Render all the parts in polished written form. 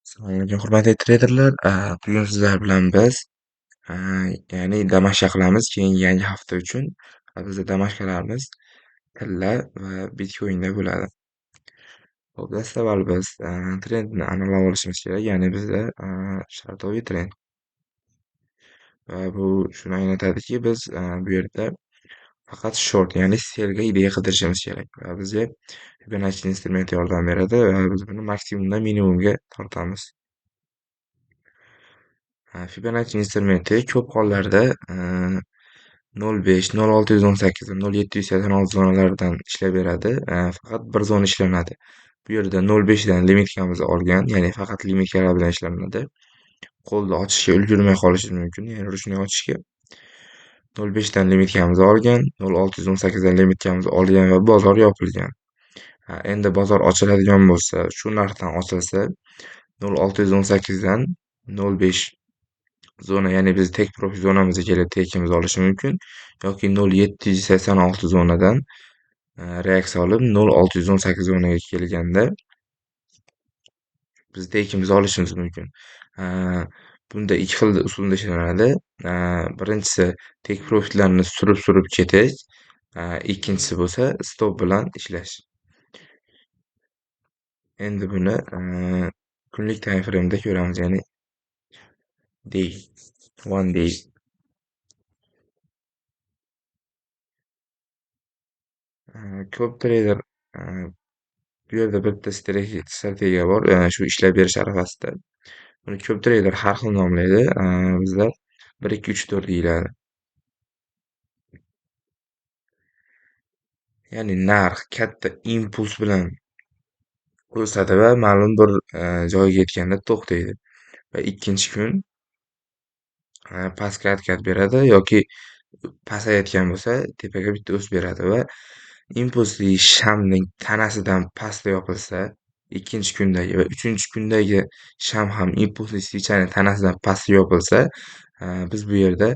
Assalomu alaykum, hurmatli treyderlar. Bugun sizlar bilan biz ya'ni damashqa qilamiz keyingi yangi hafta uchun. Bizda damashqalarimiz tilla va bitcoinda bo'ladi. Hop, dastavval biz trendni aniqlab olishimiz kerak. Ya'ni bizda shartoviy trend va bu shuni anglatadiki, biz bu yerda faqat short, ya'ni selga idea qidirishimiz kerak va bizga Fibonacci instrumenti yordam beradi va biz buni maksimumdan minimumga tortamiz. Fibonacci instrumenti ko'p hollarda 0,5, 0,618 va 0,786 zonalaridan ishlab beradi. Faqat bir zona ishlanadi. Bu yerda 0,5dan limitkamizni olgan, ya'ni faqat limitkalar bilan ishlanadi. Qo'lda ochishga ulgurmay qolishimiz mumkin, ya'ni ruchniy ochishga. 0,5dan limitkamizni olgan, 0,618dan limitkamizni olgan va bozor yopilgan. Endi bozor ochiladigan bo'lsa, shu narxdan ochilsa, 0,618dan 0,5 zona, ya'ni biz tek profit zonamizga kelib tekimizni olishi mumkin yoki 0,786 zonadan reaksiya olib 0,618 zonaga kelganda biz tekimizni olishimiz mumkin. Bunda ikki xil usulda ishlanadi. Birinchisi tek profitlarni surib ketish, ikkinchisi bo'lsa stop bilan ishlash. Endi buni kunlik time frame'da ko'ramiz, ya'ni day, one day. Ko'p treyder bu yerda bitta strategiya bor, shu ishlab berish arafasida. Buni ko'p treyder har xil nomlaydi. Bizda 1, 2, 3, 4 deyiladi. Ya'ni narx katta impuls bilan o'sadi va ma'lum bir joyga yetganda to'xtaydi va ikkinchi kun pastga harakat beradi yoki pasayotgan bo'lsa tepaga bitta o'sib beradi va impulsli shamning tanasidan pastda yopilsa, ikkinchi kundagi va uchinchi kundagi sham ham impulsli svichani tanasidan pastga yopilsa, biz bu yerda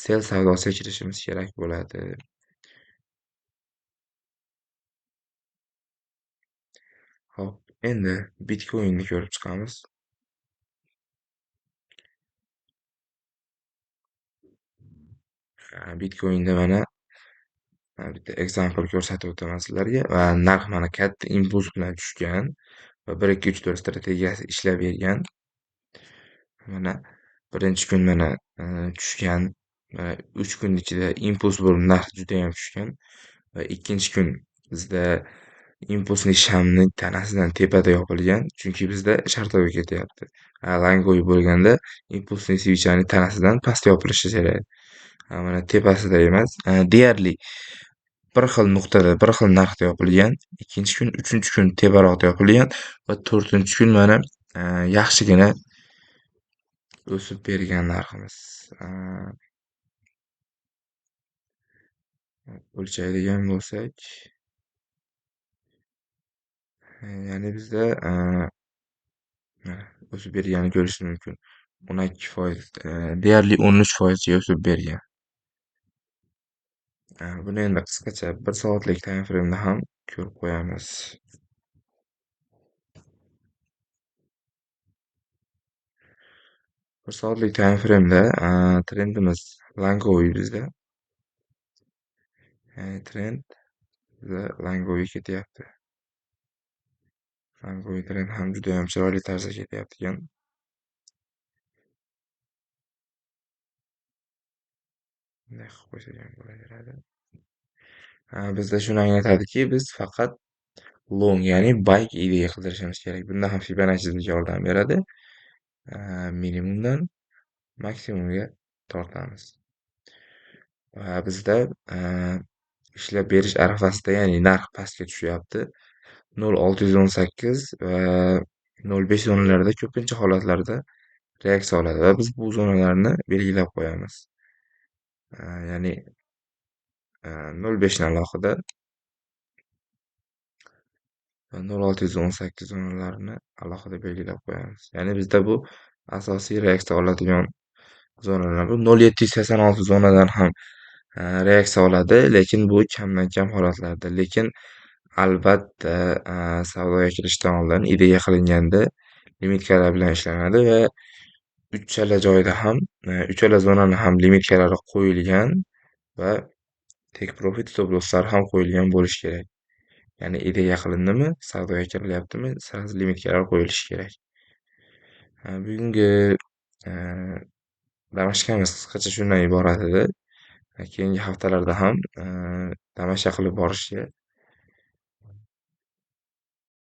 sell savdosiga kirishimiz kerak bo'ladi. Hop, endi bitcoinni ko'rib chiqamiz. Bitcoinda mana bitta example ko'rsatib o'taman sizlarga va narx mana katta impuls bilan tushgan va 1, 2, 3, 4 strategiyasi ishlab bergan. Mana birinchi kun mana tushgan, 3 kun ichida impuls bo'lib narx judayam tushgan va ikkinchi kun bizda impulsli shamni tanasidan tepada yopilgan, chunki bizda shartnoma ketyapti. Langoy bo'lganda impulsli svichani tanasidan pastga yopilishi kerak. Mana tepasida emas, deyarli bir xil nuqtada, bir xil narxda yopilgan. Ikkinchi kun, uchinchi kun teparoqda yopilgan va to'rtinchi kun mana yaxshigina o'sib bergan narximiz. O'lchaydigan bo'lsak, ya'ni bizda o'sib berganini ko'rishingiz mumkin. 12%, deyarli 13% o'sib bergan. Buni endi qisqacha 1 soatlik time frame'da ham ko'rib qo'yamiz. 1 soatlik time frame'da trendimiz langoviy bizda. Trend bizda langoviy ketyapti. Langoviy trend ham judayam chiroyli tarzda ketyapti ekan. Bunday qilib qo'ysak ham bo'laveradi. Bizda shuni anglatadiki, biz faqat long, ya'ni buy idea qidirishimiz kerak. Bunda ham Fibonacci bizga yordam beradi. Minimumdan maksimumga tortamiz. Va bizda ishlab berish arafasida, ya'ni narx pastga tushyapti. 0,618 va 0,5 zonalarida ko'pincha holatlarda reaksiya oladi va biz bu zonalarni belgilab qo'yamiz. Ya'ni 0,5 ni alohida 0,618 zonalarini alohida belgilab qo'yamiz. Ya'ni bizda bu asosiy reaksiya oladigan zonalar. Bu 0,786 zonadan ham reaksiya oladi, lekin bu kamdan kam holatlarda. Lekin albatta savdoga kirishdan oldin idea qilinganda limitkalar bilan ishlanadi va uchala joyda ham, uchala zonani ham limitkalari qo'yilgan va take profit stop losslari ham qo'yilgan bo'lishi kerak. Ya'ni ideya qilindimi, savdoga kirilyaptimi, sразу limitkalar qo'yilishi kerak. Bugungi damashqamiz qisqacha shundan iborat edi. Keyingi haftalarda ham tomosha qilib borishga